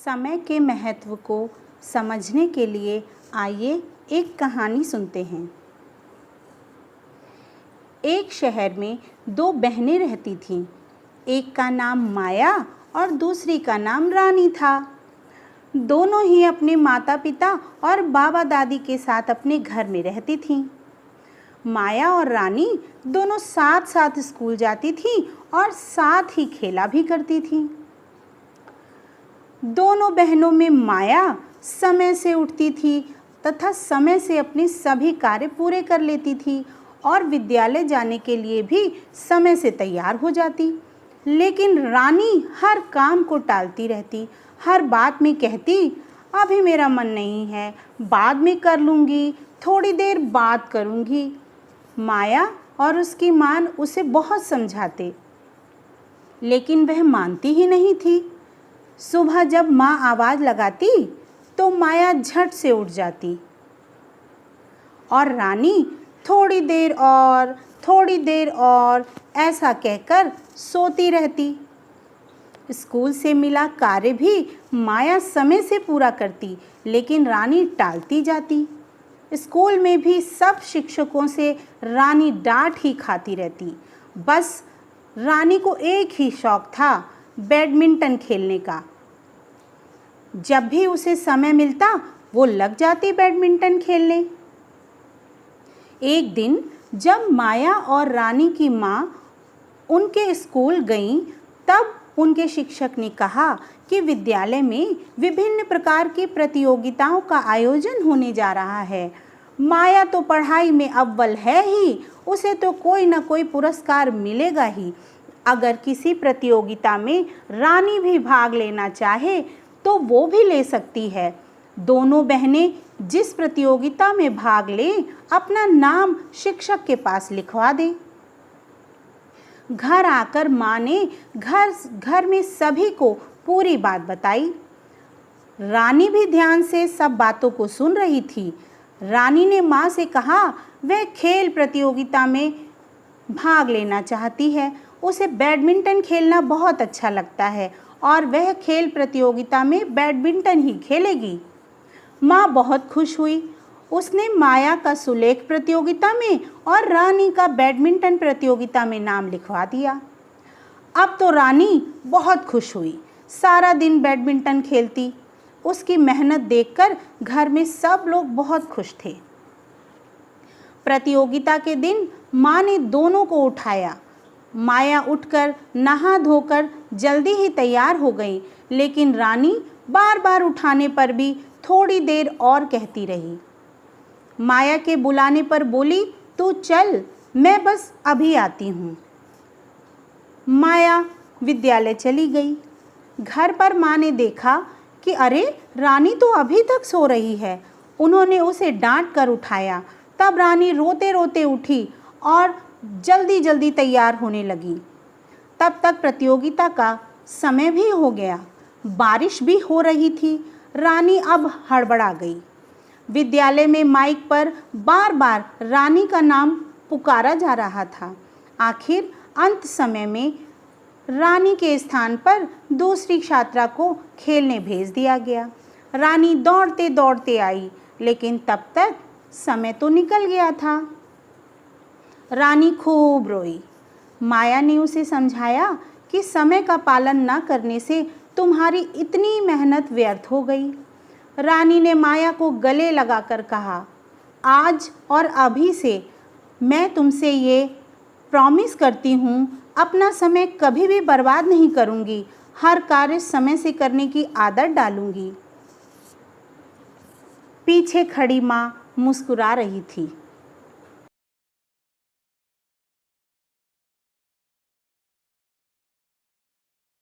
समय के महत्व को समझने के लिए आइए एक कहानी सुनते हैं। एक शहर में दो बहनें रहती थीं। एक का नाम माया और दूसरी का नाम रानी था। दोनों ही अपने माता पिता और बाबा दादी के साथ अपने घर में रहती थीं। माया और रानी दोनों साथ साथ स्कूल जाती थीं और साथ ही खेला भी करती थीं। दोनों बहनों में माया समय से उठती थी तथा समय से अपने सभी कार्य पूरे कर लेती थी और विद्यालय जाने के लिए भी समय से तैयार हो जाती। लेकिन रानी हर काम को टालती रहती, हर बात में कहती, अभी मेरा मन नहीं है, बाद में कर लूँगी, थोड़ी देर बाद करूँगी। माया और उसकी माँ उसे बहुत समझाते, लेकिन वह मानती ही नहीं थी। सुबह जब माँ आवाज़ लगाती तो माया झट से उठ जाती और रानी थोड़ी देर और ऐसा कहकर सोती रहती। स्कूल से मिला कार्य भी माया समय से पूरा करती, लेकिन रानी टालती जाती। स्कूल में भी सब शिक्षकों से रानी डांट ही खाती रहती। बस रानी को एक ही शौक था, बैडमिंटन खेलने का। जब भी उसे समय मिलता वो लग जाती बैडमिंटन खेलने। एक दिन जब माया और रानी की माँ उनके स्कूल गईं, तब उनके शिक्षक ने कहा कि विद्यालय में विभिन्न प्रकार की प्रतियोगिताओं का आयोजन होने जा रहा है। माया तो पढ़ाई में अव्वल है ही, उसे तो कोई न कोई पुरस्कार मिलेगा ही। अगर किसी प्रतियोगिता में रानी भी भाग लेना चाहे तो वो भी ले सकती है। दोनों बहनें जिस प्रतियोगिता में भाग लें, अपना नाम शिक्षक के पास लिखवा दें। घर आकर माँ ने घर में सभी को पूरी बात बताई। रानी भी ध्यान से सब बातों को सुन रही थी। रानी ने माँ से कहा वह खेल प्रतियोगिता में भाग लेना चाहती है, उसे बैडमिंटन खेलना बहुत अच्छा लगता है और वह खेल प्रतियोगिता में बैडमिंटन ही खेलेगी। माँ बहुत खुश हुई। उसने माया का सुलेख प्रतियोगिता में और रानी का बैडमिंटन प्रतियोगिता में नाम लिखवा दिया। अब तो रानी बहुत खुश हुई, सारा दिन बैडमिंटन खेलती। उसकी मेहनत देखकर घर में सब लोग बहुत खुश थे। प्रतियोगिता के दिन माँ ने दोनों को उठाया। माया उठकर नहा धोकर जल्दी ही तैयार हो गई, लेकिन रानी बार बार उठाने पर भी थोड़ी देर और कहती रही। माया के बुलाने पर बोली, तू चल, मैं बस अभी आती हूँ। माया विद्यालय चली गई। घर पर माँ ने देखा कि अरे रानी तो अभी तक सो रही है। उन्होंने उसे डांट कर उठाया। तब रानी रोते रोते उठी और जल्दी जल्दी तैयार होने लगी। तब तक प्रतियोगिता का समय भी हो गया। बारिश भी हो रही थी। रानी अब हड़बड़ा गई। विद्यालय में माइक पर बार बार रानी का नाम पुकारा जा रहा था। आखिर अंत समय में रानी के स्थान पर दूसरी छात्रा को खेलने भेज दिया गया। रानी दौड़ते दौड़ते आई, लेकिन तब तक समय तो निकल गया था। रानी खूब रोई। माया ने उसे समझाया कि समय का पालन न करने से तुम्हारी इतनी मेहनत व्यर्थ हो गई। रानी ने माया को गले लगाकर कहा, आज और अभी से मैं तुमसे ये प्रॉमिस करती हूँ, अपना समय कभी भी बर्बाद नहीं करूँगी, हर कार्य समय से करने की आदत डालूँगी। पीछे खड़ी माँ मुस्कुरा रही थी।